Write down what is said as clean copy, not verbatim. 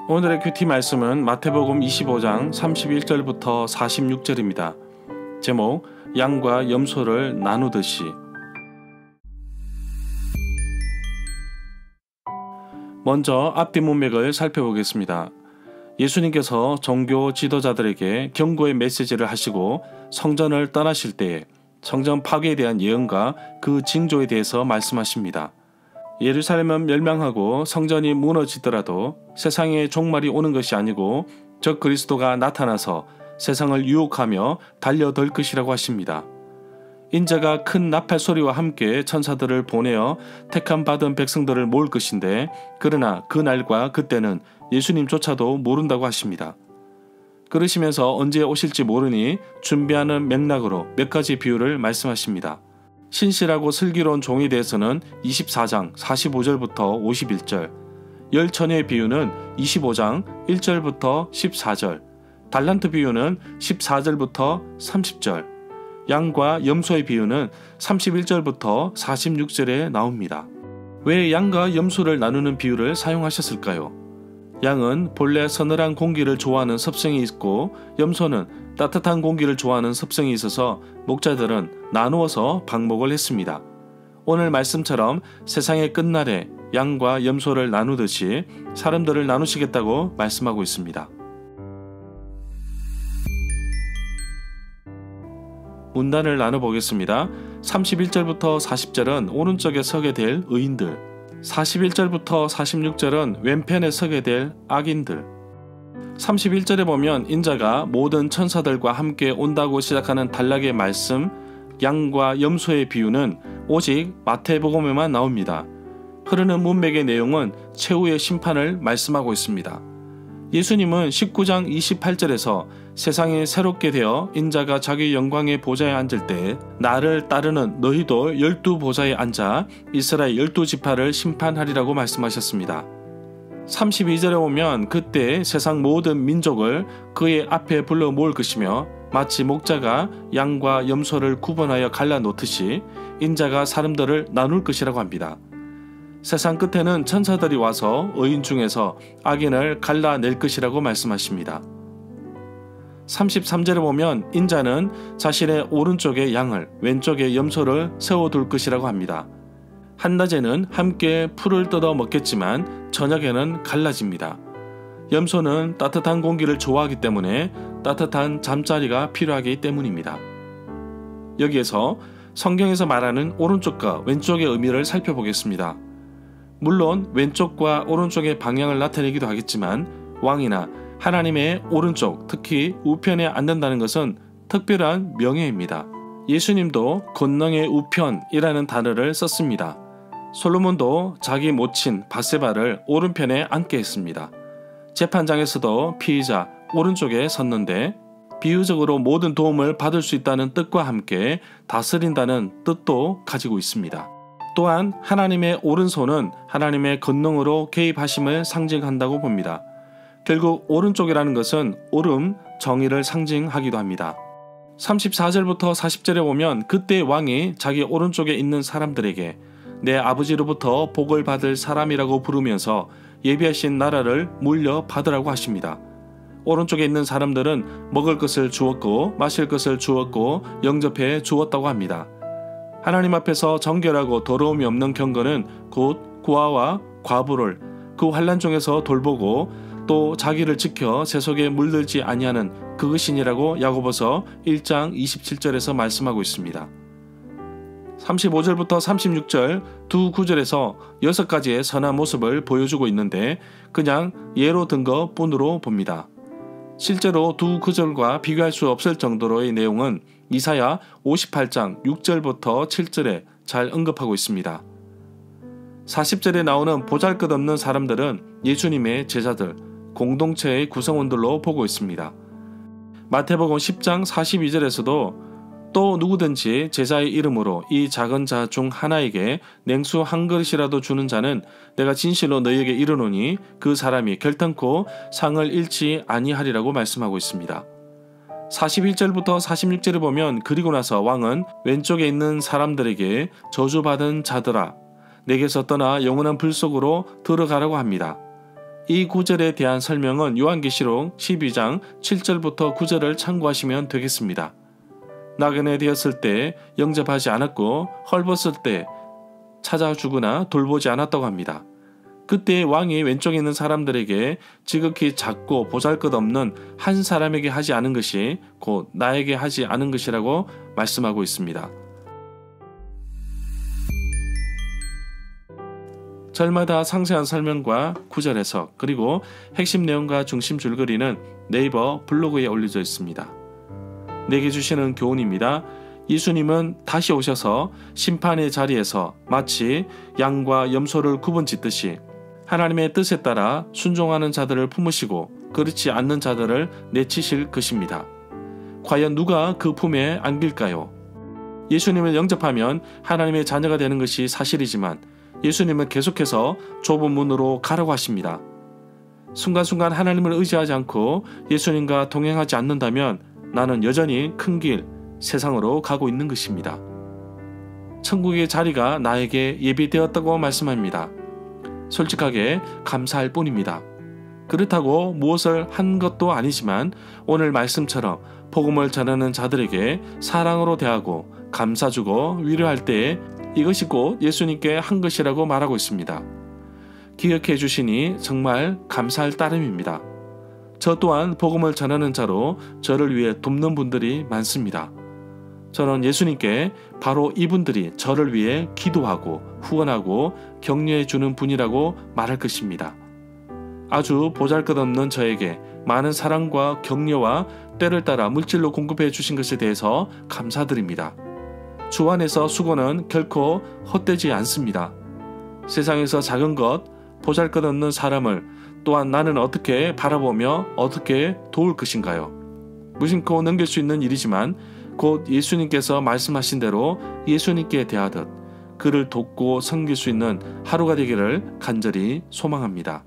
오늘의 큐티 말씀은 마태복음 25장 31절부터 46절입니다. 제목, 양과 염소를 나누듯이. 먼저 앞뒤 문맥을 살펴보겠습니다. 예수님께서 종교 지도자들에게 경고의 메시지를 하시고 성전을 떠나실 때에 성전 파괴에 대한 예언과 그 징조에 대해서 말씀하십니다. 예루살렘은 멸망하고 성전이 무너지더라도 세상의 종말이 오는 것이 아니고 적 그리스도가 나타나서 세상을 유혹하며 달려들 것이라고 하십니다. 인자가 큰 나팔 소리와 함께 천사들을 보내어 택함 받은 백성들을 모을 것인데, 그러나 그 날과 그때는 예수님조차도 모른다고 하십니다. 그러시면서 언제 오실지 모르니 준비하는 맥락으로 몇 가지 비유를 말씀하십니다. 신실하고 슬기로운 종에 대해서는 24장 45절부터 51절, 열처녀의 비유는 25장 1절부터 14절, 달란트 비유는 14절부터 30절, 양과 염소의 비유는 31절부터 46절에 나옵니다. 왜 양과 염소를 나누는 비유를 사용하셨을까요? 양은 본래 서늘한 공기를 좋아하는 습성이 있고 염소는 따뜻한 공기를 좋아하는 습성이 있어서 목자들은 나누어서 방목을 했습니다. 오늘 말씀처럼 세상의 끝날에 양과 염소를 나누듯이 사람들을 나누시겠다고 말씀하고 있습니다. 문단을 나눠보겠습니다. 31절부터 40절은 오른쪽에 서게 될 의인들, 41절부터 46절은 왼편에 서게 될 악인들, 31절에 보면 인자가 모든 천사들과 함께 온다고 시작하는 단락의 말씀, 양과 염소의 비유는 오직 마태복음에만 나옵니다. 흐르는 문맥의 내용은 최후의 심판을 말씀하고 있습니다. 예수님은 19장 28절에서 세상이 새롭게 되어 인자가 자기 영광의 보좌에 앉을 때 나를 따르는 너희도 12보좌에 앉아 이스라엘 12지파를 심판하리라고 말씀하셨습니다. 32절에 보면 그때 세상 모든 민족을 그의 앞에 불러 모을 것이며 마치 목자가 양과 염소를 구분하여 갈라놓듯이 인자가 사람들을 나눌 것이라고 합니다. 세상 끝에는 천사들이 와서 의인 중에서 악인을 갈라낼 것이라고 말씀하십니다. 33절에 보면 인자는 자신의 오른쪽에 양을, 왼쪽에 염소를 세워둘 것이라고 합니다. 한낮에는 함께 풀을 뜯어 먹겠지만 저녁에는 갈라집니다. 염소는 따뜻한 공기를 좋아하기 때문에 따뜻한 잠자리가 필요하기 때문입니다. 여기에서 성경에서 말하는 오른쪽과 왼쪽의 의미를 살펴보겠습니다. 물론 왼쪽과 오른쪽의 방향을 나타내기도 하겠지만 왕이나 하나님의 오른쪽, 특히 우편에 앉는다는 것은 특별한 명예입니다. 예수님도 권능의 우편이라는 단어를 썼습니다. 솔로몬도 자기 모친 밧세바를 오른편에 앉게 했습니다. 재판장에서도 피의자 오른쪽에 섰는데 비유적으로 모든 도움을 받을 수 있다는 뜻과 함께 다스린다는 뜻도 가지고 있습니다. 또한 하나님의 오른손은 하나님의 권능으로 개입하심을 상징한다고 봅니다. 결국 오른쪽이라는 것은 옳음, 정의를 상징하기도 합니다. 34절부터 40절에 보면 그때 왕이 자기 오른쪽에 있는 사람들에게 내 아버지로부터 복을 받을 사람이라고 부르면서 예비하신 나라를 물려받으라고 하십니다. 오른쪽에 있는 사람들은 먹을 것을 주었고 마실 것을 주었고 영접해 주었다고 합니다. 하나님 앞에서 정결하고 더러움이 없는 경건은 곧 고아와 과부를 그 환난 중에서 돌보고 또 자기를 지켜 세속에 물들지 아니하는 그것이니라고 야고보서 1장 27절에서 말씀하고 있습니다. 35절부터 36절 두 구절에서 6가지의 선한 모습을 보여주고 있는데 그냥 예로 든 것뿐으로 봅니다. 실제로 두 구절과 비교할 수 없을 정도로의 내용은 이사야 58장 6절부터 7절에 잘 언급하고 있습니다. 40절에 나오는 보잘것없는 사람들은 예수님의 제자들, 공동체의 구성원들로 보고 있습니다. 마태복음 10장 42절에서도 또 누구든지 제자의 이름으로 이 작은 자 중 하나에게 냉수 한 그릇이라도 주는 자는 내가 진실로 너희에게 이르노니 그 사람이 결단코 상을 잃지 아니하리라고 말씀하고 있습니다. 41절부터 46절을 보면 그리고 나서 왕은 왼쪽에 있는 사람들에게 저주받은 자들아 내게서 떠나 영원한 불 속으로 들어가라고 합니다. 이 구절에 대한 설명은 요한계시록 12장 7절부터 9절을 참고하시면 되겠습니다. 나그네 되었을 때 영접하지 않았고 헐벗을 때 찾아주거나 돌보지 않았다고 합니다. 그때 왕이 왼쪽에 있는 사람들에게 지극히 작고 보잘것없는 한 사람에게 하지 않은 것이 곧 나에게 하지 않은 것이라고 말씀하고 있습니다. 절마다 상세한 설명과 구절 해석 그리고 핵심 내용과 중심 줄거리는 네이버 블로그에 올려져 있습니다. 내게 주시는 교훈입니다. 예수님은 다시 오셔서 심판의 자리에서 마치 양과 염소를 구분짓듯이 하나님의 뜻에 따라 순종하는 자들을 품으시고 그렇지 않는 자들을 내치실 것입니다. 과연 누가 그 품에 안길까요? 예수님을 영접하면 하나님의 자녀가 되는 것이 사실이지만 예수님은 계속해서 좁은 문으로 가라고 하십니다. 순간순간 하나님을 의지하지 않고 예수님과 동행하지 않는다면 나는 여전히 큰 길, 세상으로 가고 있는 것입니다. 천국의 자리가 나에게 예비되었다고 말씀합니다. 솔직하게 감사할 뿐입니다. 그렇다고 무엇을 한 것도 아니지만 오늘 말씀처럼 복음을 전하는 자들에게 사랑으로 대하고 감사 주고 위로할 때에 이것이 곧 예수님께 한 것이라고 말하고 있습니다. 기억해 주시니 정말 감사할 따름입니다. 저 또한 복음을 전하는 자로 저를 위해 돕는 분들이 많습니다. 저는 예수님께 바로 이분들이 저를 위해 기도하고 후원하고 격려해 주는 분이라고 말할 것입니다. 아주 보잘것없는 저에게 많은 사랑과 격려와 때를 따라 물질로 공급해 주신 것에 대해서 감사드립니다. 주 안에서 수고는 결코 헛되지 않습니다. 세상에서 작은 것, 보잘것없는 사람을 또한 나는 어떻게 바라보며 어떻게 도울 것인가요? 무심코 넘길 수 있는 일이지만 곧 예수님께서 말씀하신 대로 예수님께 대하듯 그를 돕고 섬길 수 있는 하루가 되기를 간절히 소망합니다.